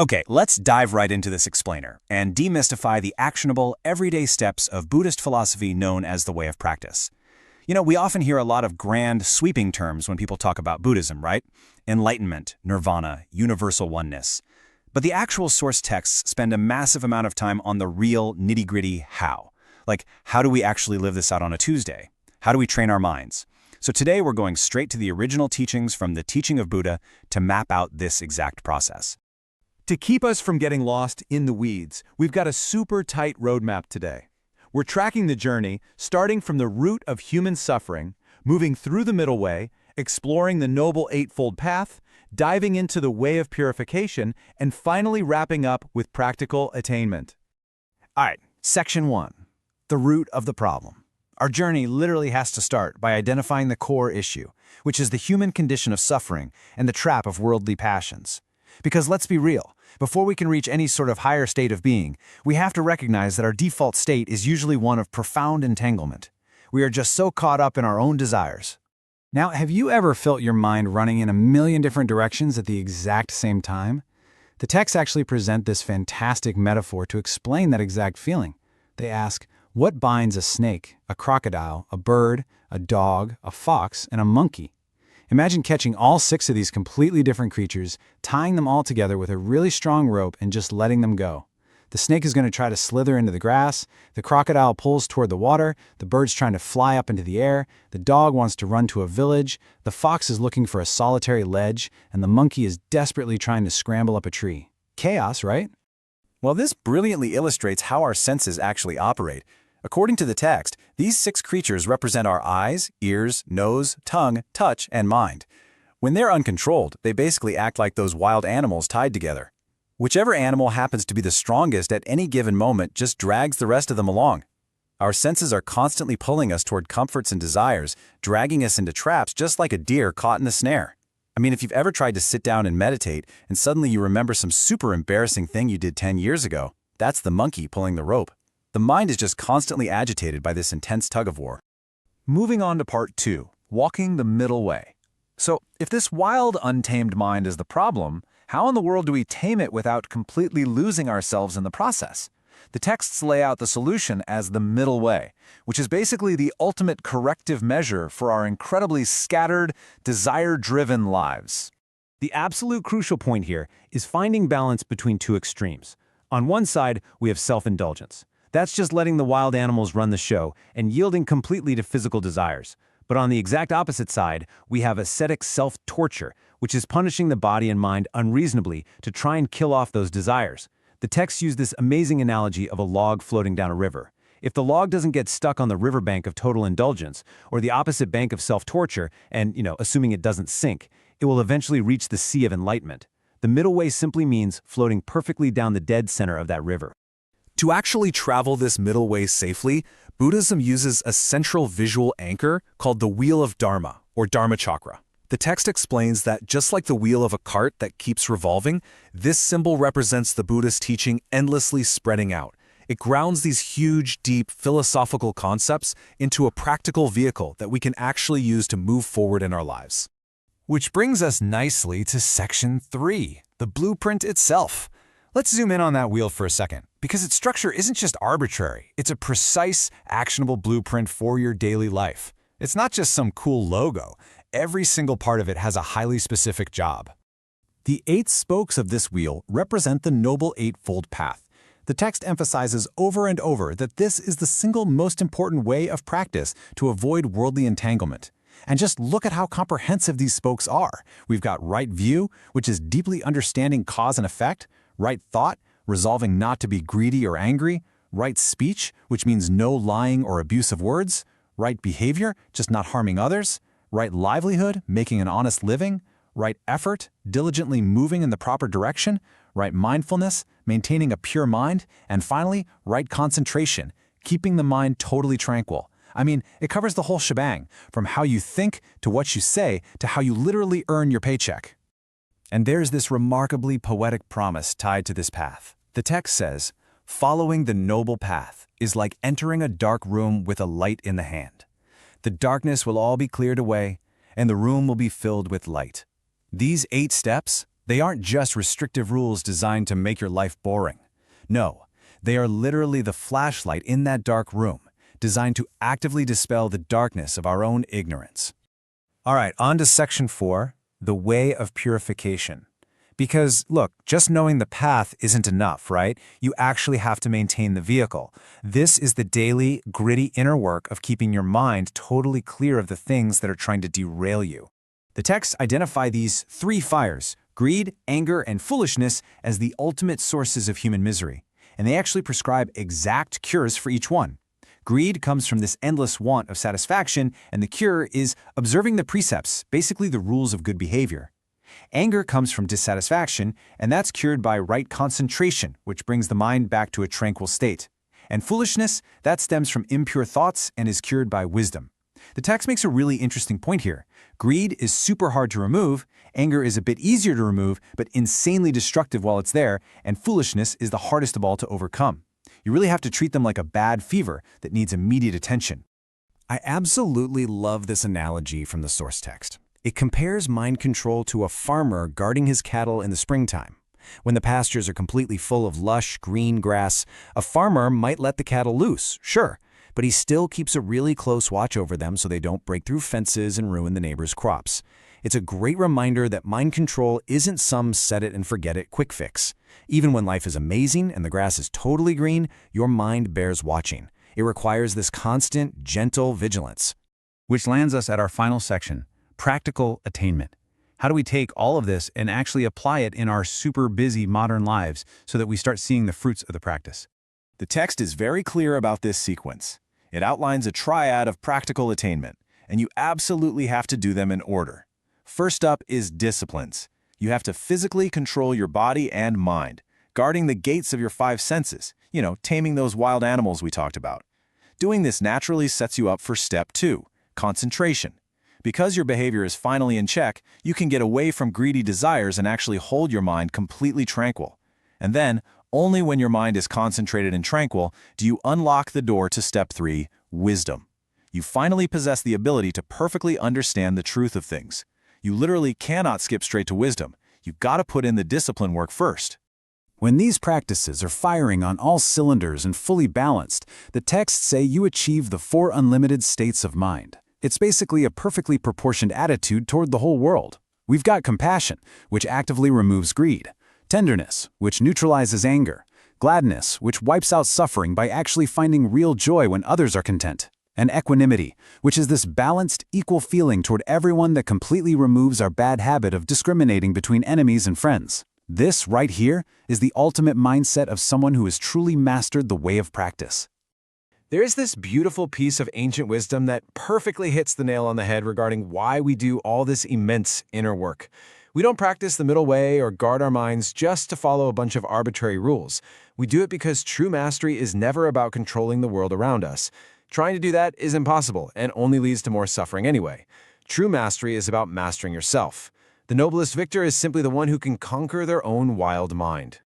Okay, let's dive right into this explainer and demystify the actionable, everyday steps of Buddhist philosophy known as the way of practice. We often hear a lot of grand, sweeping terms when people talk about Buddhism, right? Enlightenment, nirvana, universal oneness. But the actual source texts spend a massive amount of time on the real, nitty-gritty how. Like, how do we actually live this out on a Tuesday? How do we train our minds? So today we're going straight to the original teachings from the teaching of Buddha to map out this exact process. To keep us from getting lost in the weeds, we've got a super tight roadmap today. We're tracking the journey, starting from the root of human suffering, moving through the middle way, exploring the Noble Eightfold Path, diving into the way of purification, and finally wrapping up with practical attainment. All right, Section 1, the root of the problem. Our journey literally has to start by identifying the core issue, which is the human condition of suffering and the trap of worldly passions. Because let's be real, before we can reach any sort of higher state of being, we have to recognize that our default state is usually one of profound entanglement. We are just so caught up in our own desires. Now, have you ever felt your mind running in a million different directions at the exact same time? The texts actually present this fantastic metaphor to explain that exact feeling. They ask, what binds a snake, a crocodile, a bird, a dog, a fox, and a monkey? Imagine catching all 6 of these completely different creatures, tying them all together with a really strong rope and just letting them go. The snake is going to try to slither into the grass, the crocodile pulls toward the water, the bird's trying to fly up into the air, the dog wants to run to a village, the fox is looking for a solitary ledge, and the monkey is desperately trying to scramble up a tree. Chaos, right? Well, this brilliantly illustrates how our senses actually operate. According to the text, these 6 creatures represent our eyes, ears, nose, tongue, touch, and mind. When they're uncontrolled, they basically act like those wild animals tied together. Whichever animal happens to be the strongest at any given moment just drags the rest of them along. Our senses are constantly pulling us toward comforts and desires, dragging us into traps just like a deer caught in the snare. I mean, if you've ever tried to sit down and meditate and suddenly you remember some super embarrassing thing you did 10 years ago, that's the monkey pulling the rope. The mind is just constantly agitated by this intense tug-of-war. Moving on to part 2, walking the middle way. So, if this wild, untamed mind is the problem, how in the world do we tame it without completely losing ourselves in the process? The texts lay out the solution as the middle way, which is basically the ultimate corrective measure for our incredibly scattered, desire-driven lives. The absolute crucial point here is finding balance between 2 extremes. On one side, we have self-indulgence. That's just letting the wild animals run the show and yielding completely to physical desires. But on the exact opposite side, we have ascetic self-torture, which is punishing the body and mind unreasonably to try and kill off those desires. The texts use this amazing analogy of a log floating down a river. If the log doesn't get stuck on the riverbank of total indulgence, or the opposite bank of self-torture, and, assuming it doesn't sink, it will eventually reach the sea of enlightenment. The middle way simply means floating perfectly down the dead center of that river. To actually travel this middle way safely, Buddhism uses a central visual anchor called the Wheel of Dharma, or Dharma Chakra. The text explains that just like the wheel of a cart that keeps revolving, this symbol represents the Buddhist teaching endlessly spreading out. It grounds these huge, deep, philosophical concepts into a practical vehicle that we can actually use to move forward in our lives. Which brings us nicely to Section 3, the blueprint itself. Let's zoom in on that wheel for a second, because its structure isn't just arbitrary. It's a precise, actionable blueprint for your daily life. It's not just some cool logo. Every single part of it has a highly specific job. The 8 spokes of this wheel represent the Noble Eightfold Path. The text emphasizes over and over that this is the single most important way of practice to avoid worldly entanglement. And just look at how comprehensive these spokes are. We've got right view, which is deeply understanding cause and effect, right thought, resolving not to be greedy or angry, right speech, which means no lying or abusive words, right behavior, just not harming others, right livelihood, making an honest living, right effort, diligently moving in the proper direction, right mindfulness, maintaining a pure mind, and finally, right concentration, keeping the mind totally tranquil. I mean, it covers the whole shebang, from how you think to what you say to how you literally earn your paycheck. And there's this remarkably poetic promise tied to this path. The text says, "Following the noble path is like entering a dark room with a light in the hand. The darkness will all be cleared away, and the room will be filled with light." These 8 steps, They aren't just restrictive rules designed to make your life boring. No, they are literally the flashlight in that dark room, designed to actively dispel the darkness of our own ignorance. All right, on to section 4, the way of purification. Because, look, just knowing the path isn't enough, right? You actually have to maintain the vehicle. This is the daily, gritty inner work of keeping your mind totally clear of the things that are trying to derail you. The texts identify these 3 fires, greed, anger, and foolishness, as the ultimate sources of human misery, and they actually prescribe exact cures for each one. Greed comes from this endless want of satisfaction, and the cure is observing the precepts, basically the rules of good behavior. Anger comes from dissatisfaction, and that's cured by right concentration, which brings the mind back to a tranquil state. And foolishness, that stems from impure thoughts and is cured by wisdom. The text makes a really interesting point here. Greed is super hard to remove, anger is a bit easier to remove, but insanely destructive while it's there, and foolishness is the hardest of all to overcome. You really have to treat them like a bad fever that needs immediate attention. I absolutely love this analogy from the source text. It compares mind control to a farmer guarding his cattle in the springtime. When the pastures are completely full of lush, green grass, a farmer might let the cattle loose, sure, but he still keeps a really close watch over them so they don't break through fences and ruin the neighbor's crops. It's a great reminder that mind control isn't some set-it-and-forget-it quick fix. Even when life is amazing and the grass is totally green, your mind bears watching. It requires this constant, gentle vigilance. Which lands us at our final section, practical attainment. How do we take all of this and actually apply it in our super busy modern lives so that we start seeing the fruits of the practice? The text is very clear about this sequence. It outlines a triad of practical attainment, and you absolutely have to do them in order. First up is disciplines. You have to physically control your body and mind, guarding the gates of your 5 senses, taming those wild animals we talked about. Doing this naturally sets you up for step 2, concentration. Because your behavior is finally in check, you can get away from greedy desires and actually hold your mind completely tranquil. And then, only when your mind is concentrated and tranquil do you unlock the door to step 3, wisdom. You finally possess the ability to perfectly understand the truth of things. You literally cannot skip straight to wisdom. You've got to put in the discipline work first. When these practices are firing on all cylinders and fully balanced, the texts say you achieve the 4 unlimited states of mind. It's basically a perfectly proportioned attitude toward the whole world. We've got compassion, which actively removes greed, tenderness, which neutralizes anger, gladness, which wipes out suffering by actually finding real joy when others are content, and equanimity, which is this balanced, equal feeling toward everyone that completely removes our bad habit of discriminating between enemies and friends. This, right here, is the ultimate mindset of someone who has truly mastered the way of practice. There's this beautiful piece of ancient wisdom that perfectly hits the nail on the head regarding why we do all this immense inner work. We don't practice the middle way or guard our minds just to follow a bunch of arbitrary rules. We do it because true mastery is never about controlling the world around us. Trying to do that is impossible and only leads to more suffering anyway. True mastery is about mastering yourself. The noblest victor is simply the one who can conquer their own wild mind.